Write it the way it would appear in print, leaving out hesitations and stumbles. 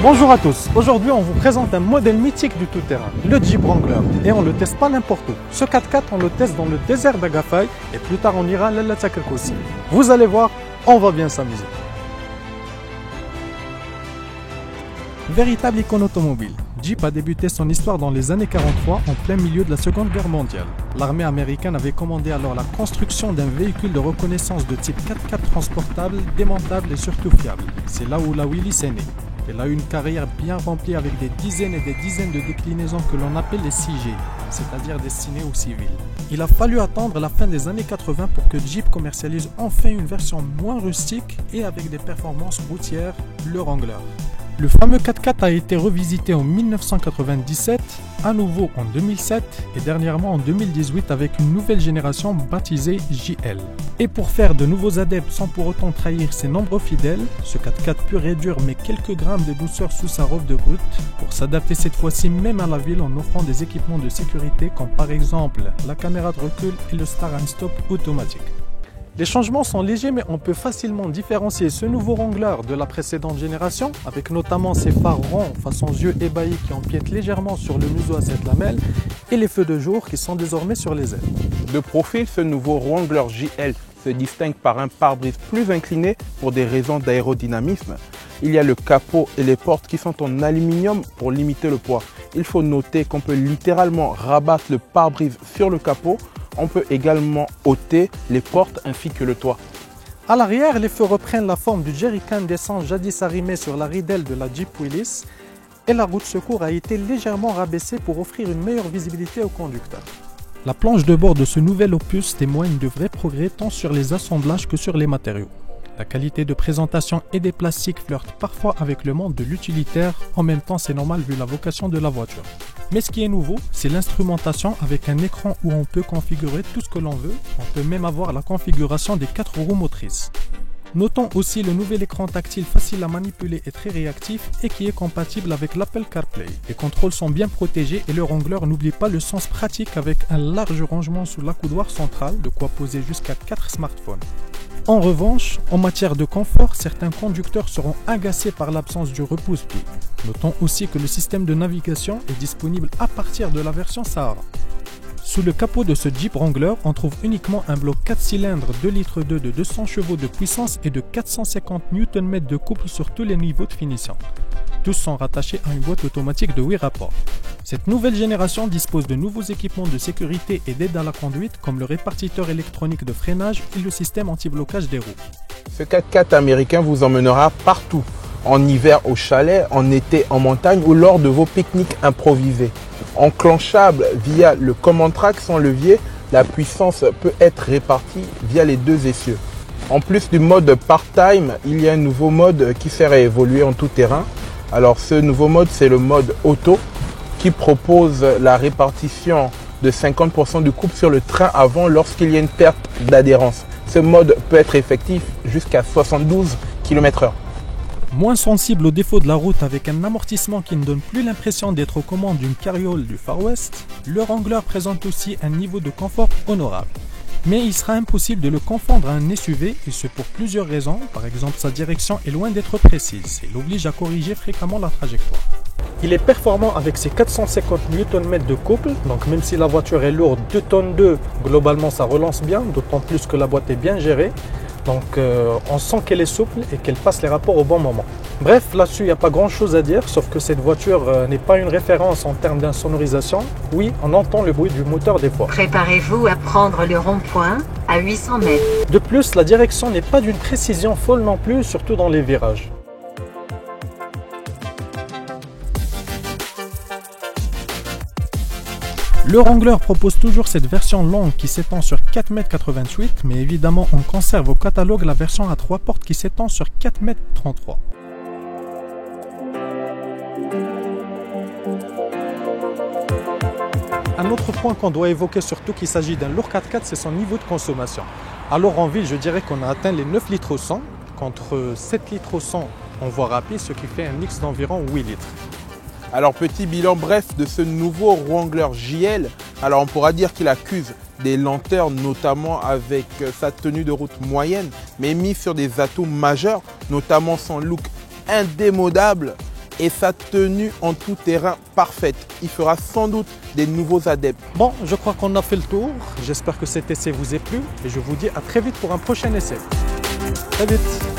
Bonjour à tous, aujourd'hui on vous présente un modèle mythique du tout-terrain, le Jeep Wrangler. Et on ne le teste pas n'importe où. Ce 4x4 on le teste dans le désert d'Agafay et plus tard on ira à l'Alatakak aussi. Vous allez voir, on va bien s'amuser. Véritable icône automobile, Jeep a débuté son histoire dans les années 43 en plein milieu de la Seconde Guerre mondiale. L'armée américaine avait commandé alors la construction d'un véhicule de reconnaissance de type 4x4 transportable, démontable et surtout fiable. C'est là où la Willys est née. Elle a eu une carrière bien remplie avec des dizaines et des dizaines de déclinaisons que l'on appelle les CG, c'est-à-dire destinées aux civils. Il a fallu attendre la fin des années 80 pour que Jeep commercialise enfin une version moins rustique et avec des performances routières, le Wrangler. Le fameux 4x4 a été revisité en 1997, à nouveau en 2007 et dernièrement en 2018 avec une nouvelle génération baptisée JL. Et pour faire de nouveaux adeptes sans pour autant trahir ses nombreux fidèles, ce 4x4 pur réduire mais quelques grammes de douceur sous sa robe de brute pour s'adapter cette fois-ci même à la ville en offrant des équipements de sécurité comme par exemple la caméra de recul et le Start and Stop automatique. Les changements sont légers mais on peut facilement différencier ce nouveau Wrangler de la précédente génération avec notamment ses phares ronds façon yeux ébahis qui empiètent légèrement sur le museau à 7 lamelles et les feux de jour qui sont désormais sur les ailes. De profil, ce nouveau Wrangler JL se distingue par un pare-brise plus incliné pour des raisons d'aérodynamisme. Il y a le capot et les portes qui sont en aluminium pour limiter le poids. Il faut noter qu'on peut littéralement rabattre le pare-brise sur le capot. On peut également ôter les portes ainsi que le toit. À l'arrière, les feux reprennent la forme du jerrycan d'essence jadis arrimé sur la ridelle de la Jeep Willys et la roue de secours a été légèrement rabaissée pour offrir une meilleure visibilité au conducteur. La planche de bord de ce nouvel opus témoigne de vrais progrès tant sur les assemblages que sur les matériaux. La qualité de présentation et des plastiques flirtent parfois avec le monde de l'utilitaire, en même temps c'est normal vu la vocation de la voiture. Mais ce qui est nouveau, c'est l'instrumentation avec un écran où on peut configurer tout ce que l'on veut, on peut même avoir la configuration des 4 roues motrices. Notons aussi le nouvel écran tactile facile à manipuler et très réactif et qui est compatible avec l'Apple CarPlay. Les contrôles sont bien protégés et le Wrangler n'oublie pas le sens pratique avec un large rangement sous l'accoudoir central, de quoi poser jusqu'à 4 smartphones. En revanche, en matière de confort, certains conducteurs seront agacés par l'absence du repousse-pied. Notons aussi que le système de navigation est disponible à partir de la version Sahara. Sous le capot de ce Jeep Wrangler, on trouve uniquement un bloc 4 cylindres 2,2 litres de 200 chevaux de puissance et de 450 Nm de couple sur tous les niveaux de finition. Tous sont rattachés à une boîte automatique de 8 rapports. Cette nouvelle génération dispose de nouveaux équipements de sécurité et d'aide à la conduite comme le répartiteur électronique de freinage et le système anti-blocage des roues. Ce 4x4 américain vous emmènera partout, en hiver au chalet, en été en montagne ou lors de vos pique-niques improvisés. Enclenchable via le command track sans levier, la puissance peut être répartie via les deux essieux. En plus du mode part-time, il y a un nouveau mode qui sert à évoluer en tout terrain. Alors ce nouveau mode, c'est le mode auto qui propose la répartition de 50% du couple sur le train avant lorsqu'il y a une perte d'adhérence. Ce mode peut être effectif jusqu'à 72 km/h. Moins sensible aux défauts de la route avec un amortissement qui ne donne plus l'impression d'être aux commandes d'une carriole du Far West, le Wrangler présente aussi un niveau de confort honorable. Mais il sera impossible de le confondre à un SUV et ce pour plusieurs raisons. Par exemple, sa direction est loin d'être précise et l'oblige à corriger fréquemment la trajectoire. Il est performant avec ses 450 Nm de couple, donc même si la voiture est lourde 2 tonnes 2, globalement ça relance bien, d'autant plus que la boîte est bien gérée. Donc on sent qu'elle est souple et qu'elle passe les rapports au bon moment. Bref, là-dessus il n'y a pas grand chose à dire, sauf que cette voiture n'est pas une référence en termes d'insonorisation. Oui, on entend le bruit du moteur des fois. Préparez-vous à prendre le rond-point à 800 mètres. De plus, la direction n'est pas d'une précision folle non plus, surtout dans les virages. Le Wrangler propose toujours cette version longue qui s'étend sur 4,88 m, mais évidemment on conserve au catalogue la version à 3 portes qui s'étend sur 4,33 m. Un autre point qu'on doit évoquer, surtout qu'il s'agit d'un lourd 4x4, c'est son niveau de consommation. Alors en ville, je dirais qu'on a atteint les 9 litres au 100, contre 7 litres au 100 en voie rapide, ce qui fait un mix d'environ 8 litres. Alors petit bilan bref de ce nouveau Wrangler JL. Alors on pourra dire qu'il accuse des lenteurs, notamment avec sa tenue de route moyenne, mais mis sur des atouts majeurs, notamment son look indémodable et sa tenue en tout terrain parfaite. Il fera sans doute des nouveaux adeptes. Bon, je crois qu'on a fait le tour. J'espère que cet essai vous a plu et je vous dis à très vite pour un prochain essai. Très vite.